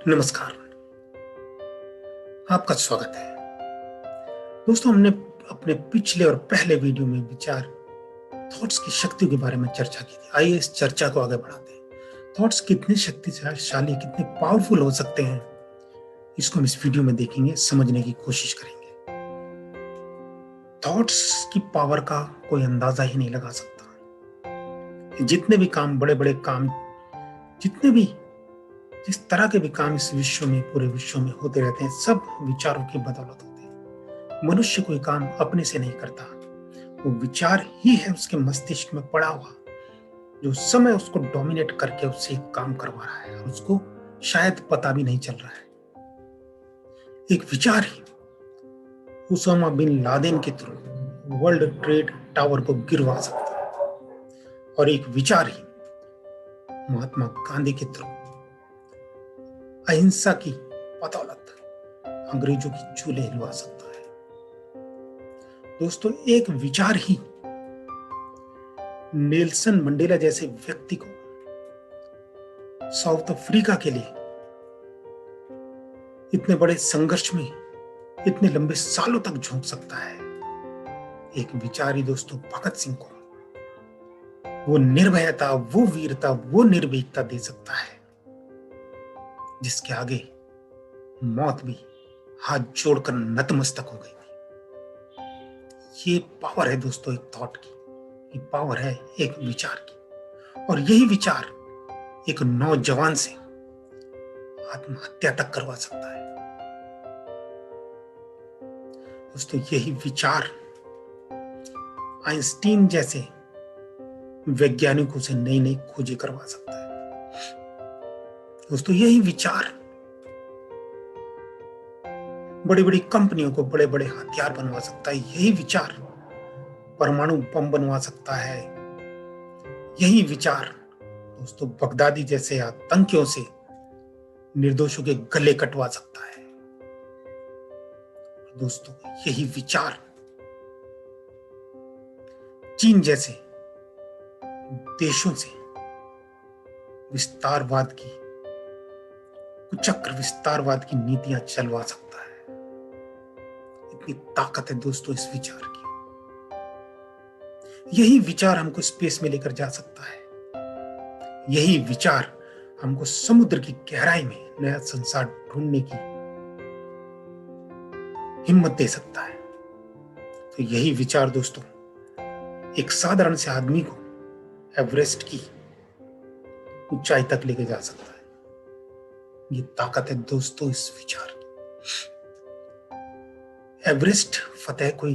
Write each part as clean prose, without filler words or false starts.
नमस्कार, आपका स्वागत है। दोस्तों, हमने अपने पिछले और पहले वीडियो में विचार थॉट्स की शक्ति के बारे में चर्चा की थी। आइए इस चर्चा को आगे बढ़ाते हैं। थॉट्स कितने शक्तिशाली, कितने पावरफुल हो सकते हैं, इसको हम इस वीडियो में देखेंगे, समझने की कोशिश करेंगे। थॉट्स की पावर का कोई अंदाजा ही नहीं लगा सकता। जितने भी काम, बड़े बड़े काम, जितने भी जिस तरह के भी काम इस विश्व में, पूरे विश्व में होते रहते हैं, सब विचारों की बदौलत होते हैं। मनुष्य कोई काम अपने से नहीं करता, वो विचार ही है उसके मस्तिष्क में पड़ा हुआ, जो समय उसको डोमिनेट करके उससे एक काम करवा रहा है और उसको शायद पता भी नहीं चल रहा है। एक विचार ही उसामा बिन लादेन के थ्रू वर्ल्ड ट्रेड टावर को गिरवा सकता है, और एक विचार ही महात्मा गांधी के थ्रू अहिंसा की बदौलत अंग्रेजों की चूल्हे हिलवा सकता है। दोस्तों, एक विचार ही नेल्सन मंडेला जैसे व्यक्ति को साउथ अफ्रीका के लिए इतने बड़े संघर्ष में इतने लंबे सालों तक झोंक सकता है। एक विचार ही दोस्तों भगत सिंह को वो निर्भयता, वो वीरता, वो निर्भीकता दे सकता है जिसके आगे मौत भी हाथ जोड़कर नतमस्तक हो गई थी। ये पावर है दोस्तों एक थॉट की, ये पावर है एक विचार की, और यही विचार एक नौजवान से आत्महत्या तक करवा सकता है। दोस्तों, यही विचार आइंस्टीन जैसे वैज्ञानिकों से नई नई खोजें करवा सकता है। दोस्तों, यही विचार बड़ी बड़ी कंपनियों को बड़े बड़े हथियार बनवा सकता है। यही विचार परमाणु बम बनवा सकता है। यही विचार दोस्तों बगदादी जैसे आतंकियों से निर्दोषों के गले कटवा सकता है। दोस्तों, यही विचार चीन जैसे देशों से विस्तारवाद की, कुचक्र विस्तारवाद की नीतियां चलवा सकता है। इतनी ताकत है दोस्तों इस विचार की। यही विचार हमको स्पेस में लेकर जा सकता है। यही विचार हमको समुद्र की गहराई में नया संसार ढूंढने की हिम्मत दे सकता है। तो यही विचार दोस्तों एक साधारण से आदमी को एवरेस्ट की ऊंचाई तक लेके जा सकता है। ये ताकत है दोस्तों इस विचार की। एवरेस्ट फतेह कोई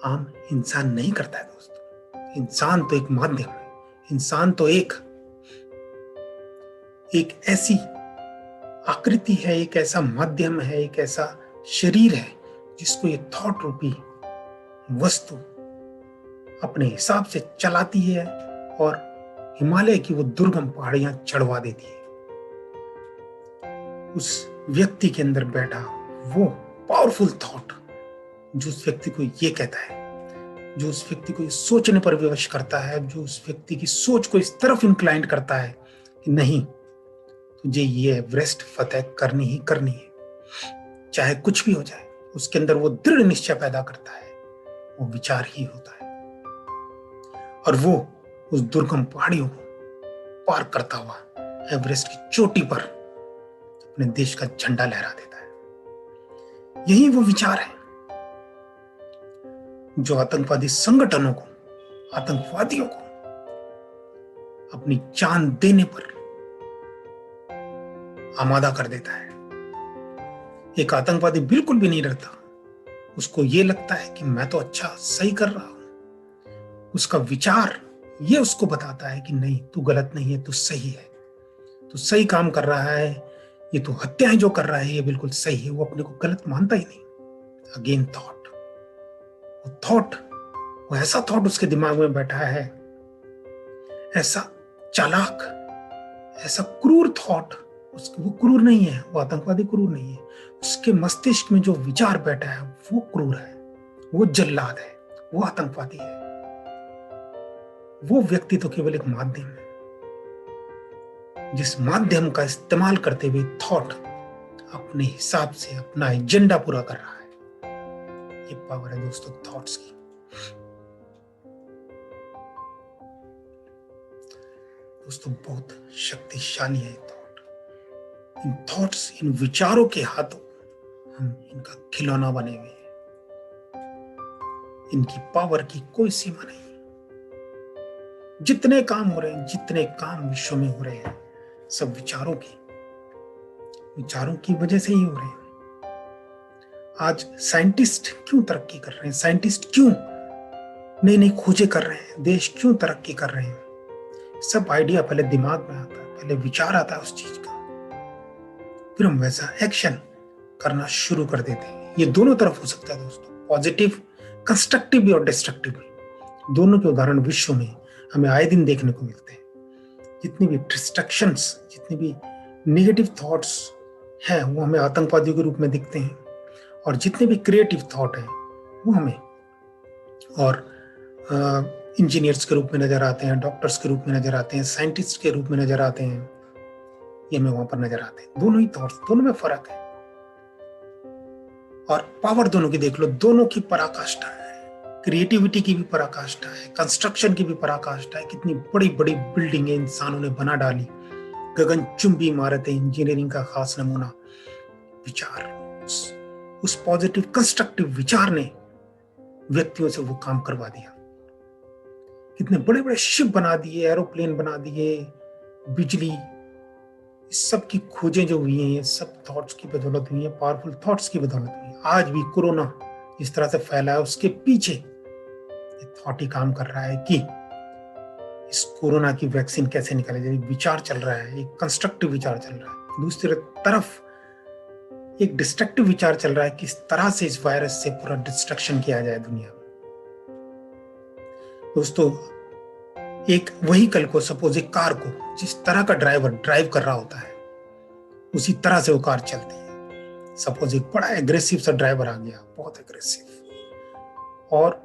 आम इंसान नहीं करता है दोस्तों। इंसान तो एक माध्यम है, इंसान तो एक ऐसी आकृति है, एक ऐसा माध्यम है, एक ऐसा शरीर है जिसको ये थॉट रूपी वस्तु अपने हिसाब से चलाती है और हिमालय की वो दुर्गम पहाड़ियां चढ़वा देती है। उस व्यक्ति के अंदर बैठा वो पावरफुल थॉट जो उस व्यक्ति को ये कहता है, जो उस व्यक्ति को ये सोचने पर विवश करता है, जो उस व्यक्ति की सोच को इस तरफ इंक्लाइन करता है कि नहीं, तुझे ये एवरेस्ट फतेह करनी ही करनी है, चाहे कुछ भी हो जाए। उसके अंदर वो दृढ़ निश्चय पैदा करता है, वो विचार ही होता है, और वो उस दुर्गम पहाड़ियों को पार करता हुआ एवरेस्ट की चोटी पर अपने देश का झंडा लहरा देता है। यही वो विचार है जो आतंकवादी संगठनों को, आतंकवादियों को अपनी जान देने पर आमादा कर देता है। एक आतंकवादी बिल्कुल भी नहीं डरता। उसको ये लगता है कि मैं तो अच्छा सही कर रहा हूं। उसका विचार ये उसको बताता है कि नहीं, तू गलत नहीं है, तू सही है, तू सही काम कर रहा है, ये तू हत्याएं जो कर रहा है ये बिल्कुल सही है। वो अपने को गलत मानता ही नहीं। अगेन थॉट, वो ऐसा थॉट उसके दिमाग में बैठा है, ऐसा चालाक, ऐसा क्रूर थॉट। वो क्रूर नहीं है, वो आतंकवादी क्रूर नहीं है। उसके मस्तिष्क में जो विचार बैठा है वो क्रूर है, वो जल्लाद है, वो आतंकवादी है। वो व्यक्ति तो केवल एक माध्यम है। जिस माध्यम का इस्तेमाल करते हुए थॉट अपने हिसाब से अपना एजेंडा पूरा कर रहा है। ये पावर है दोस्तों थॉट्स की। दोस्तों बहुत शक्तिशाली है थॉट। इन थॉट्स, इन विचारों के हाथों हम इनका खिलौना बने हुए हैं। इनकी पावर की कोई सीमा नहीं। जितने काम हो रहे हैं, जितने काम विश्व में हो रहे हैं, सब विचारों की वजह से ही हो रहे हैं। आज साइंटिस्ट क्यों तरक्की कर रहे हैं? साइंटिस्ट क्यों नई नई खोजें कर रहे हैं? देश क्यों तरक्की कर रहे हैं? सब आइडिया पहले दिमाग में आता है, पहले विचार आता है उस चीज का, फिर हम वैसा एक्शन करना शुरू कर देते हैं। ये दोनों तरफ हो सकता है दोस्तों, पॉजिटिव, कंस्ट्रक्टिव भी और डिस्ट्रक्टिव भी। दोनों के उदाहरण विश्व में हमें आए दिन देखने को मिलते हैं। जितनी भी डिस्ट्रक्शंस, जितनी भी नेगेटिव थॉट्स हैं, वो हमें आतंकवादियों के रूप में दिखते हैं, और जितने भी क्रिएटिव थॉट हैं वो हमें और इंजीनियर्स के रूप में नजर आते हैं, डॉक्टर्स के रूप में नजर आते हैं, साइंटिस्ट के रूप में नजर आते हैं। ये हमें वहां पर नजर आते हैं। दोनों ही थॉट्स, दोनों में फर्क है। और पावर दोनों की देख लो, दोनों की पराकाष्ठा है। क्रिएटिविटी की भी पराकाष्ठा है, कंस्ट्रक्शन की भी पराकाष्ठा है। कितनी बड़ी बड़ी बिल्डिंगें इंसानों ने बना डाली, गगनचुंबी इमारतें, इंजीनियरिंग का खास नमूना विचार। उस पॉजिटिव कंस्ट्रक्टिव विचार ने व्यक्तियों से वो काम करवा दिया। कितने बड़े बड़े शिप बना दिए, एरोप्लेन बना दिए, बिजली, इस सब की खोजें जो हुई हैं, ये सब थॉट्स की बदौलत हुई है, पावरफुल थॉट्स की बदौलत हुई है। आज भी कोरोना इस तरह से फैला है, उसके पीछे ये थॉट ही काम कर रहा है कि इस कोरोना की वैक्सीन कैसे निकाली जाए। विचार चल रहा है, एक कंस्ट्रक्टिव विचार चल रहा है। दूसरी तरफ एक डिस्ट्रक्टिव विचार चल रहा है, किस तरह से इस वायरस से पूरा डिस्ट्रक्शन किया जाए दुनिया में। दोस्तों एक व्हीकल को, सपोज एक कार को, जिस तरह का ड्राइवर ड्राइव कर रहा होता है उसी तरह से वो कार चलती है। सपोज एक बड़ा एग्रेसिव सा ड्राइवर आ गया, बहुत एग्रेसिव, और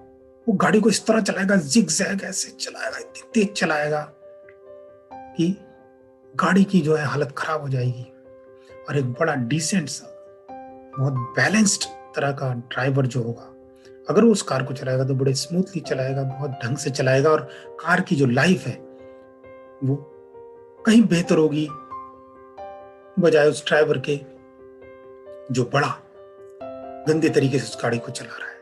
वो गाड़ी को इस तरह चलाएगा, जिग-जैग ऐसे चलाएगा, इतनी तेज चलाएगा कि गाड़ी की जो है हालत खराब हो जाएगी। और एक बड़ा डिसेंट सा, बहुत बैलेंस्ड तरह का ड्राइवर जो होगा, अगर वो उस कार को चलाएगा तो बड़े स्मूथली चलाएगा, बहुत ढंग से चलाएगा, और कार की जो लाइफ है वो कहीं बेहतर होगी बजाय उस ड्राइवर के जो बड़ा गंदे तरीके से उस गाड़ी को चला रहा है।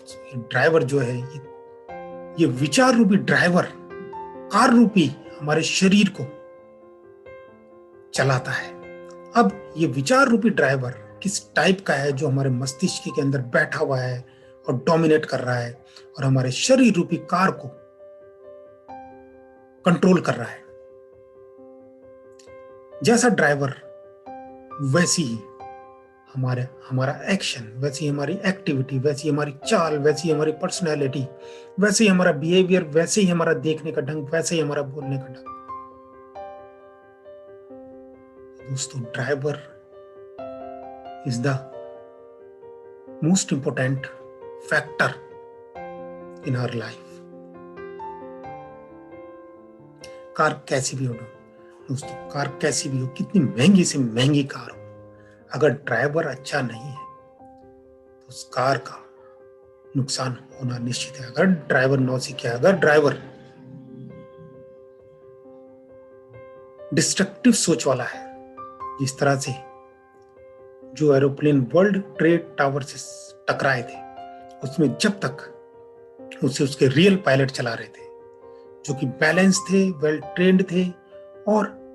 तो ड्राइवर जो है, ये विचार रूपी ड्राइवर, कार रूपी हमारे शरीर को चलाता है। अब ये विचार रूपी ड्राइवर किस टाइप का है, जो हमारे मस्तिष्क के अंदर बैठा हुआ है और डोमिनेट कर रहा है और हमारे शरीर रूपी कार को कंट्रोल कर रहा है। जैसा ड्राइवर वैसी ही हमारा एक्शन, वैसी हमारी एक्टिविटी, वैसी हमारी चाल, वैसी हमारी पर्सनैलिटी, वैसे ही हमारा बिहेवियर, वैसे ही हमारा देखने का ढंग, वैसे ही हमारा बोलने का ढंग। दोस्तों driver is the most important factor in our life. Car कैसी भी हो दोस्तों, कार कैसी भी हो, कितनी महंगी से महंगी कार हो, अगर ड्राइवर अच्छा नहीं है तो उस कार का नुकसान होना निश्चित है। अगर ड्राइवर नौसिखिया, अगर ड्राइवर डिस्ट्रक्टिव सोच वाला है, जिस तरह से जो एरोप्लेन वर्ल्ड ट्रेड टावर से टकराए थे, उसमें जब तक उसके रियल पायलट चला रहे थे, जो कि बैलेंस थे, वेल ट्रेंड थे, और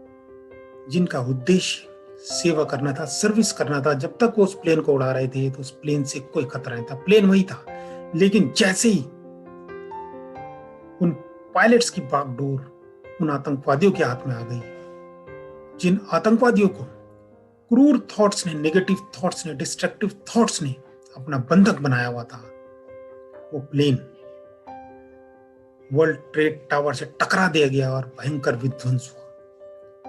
जिनका उद्देश्य सेवा करना था, सर्विस करना था, जब तक वो उस प्लेन को उड़ा रहे थे तो उस प्लेन से कोई खतरा नहीं था, प्लेन वही था। लेकिन जैसे ही उन पायलट्स की बागडोर उन आतंकवादियों के हाथ में आ गई, जिन आतंकवादियों को क्रूर थॉट्स ने, नेगेटिव थॉट्स ने, डिस्ट्रक्टिव थॉट्स ने अपना बंधक बनाया हुआ था, वो प्लेन वर्ल्ड ट्रेड टावर से टकरा दिया गया और भयंकर विध्वंस हुआ।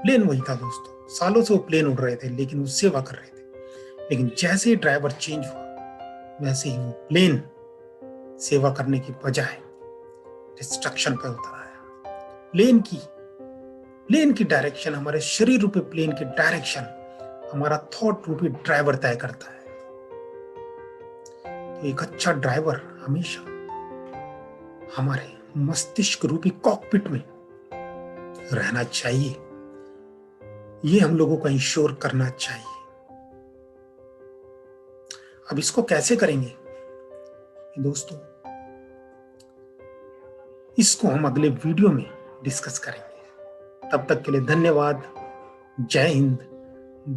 प्लेन वही था दोस्तों, सालों से वो प्लेन उड़ रहे थे, लेकिन वो सेवा कर रहे थे। लेकिन जैसे ही ड्राइवर चेंज हुआ, वैसे ही वो प्लेन सेवा करने की बजाय डिस्ट्रक्शन पे उतर आया। प्लेन की डायरेक्शन, हमारे शरीर रूपी प्लेन की डायरेक्शन हमारा थॉट रूपी ड्राइवर तय करता है। तो एक अच्छा ड्राइवर हमेशा हमारे मस्तिष्क रूपी कॉकपिट में रहना चाहिए। ये हम लोगों को इंश्योर करना चाहिए। अब इसको कैसे करेंगे दोस्तों, इसको हम अगले वीडियो में डिस्कस करेंगे। तब तक के लिए धन्यवाद। जय हिंद,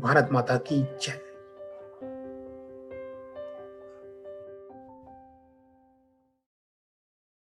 भारत माता की जय।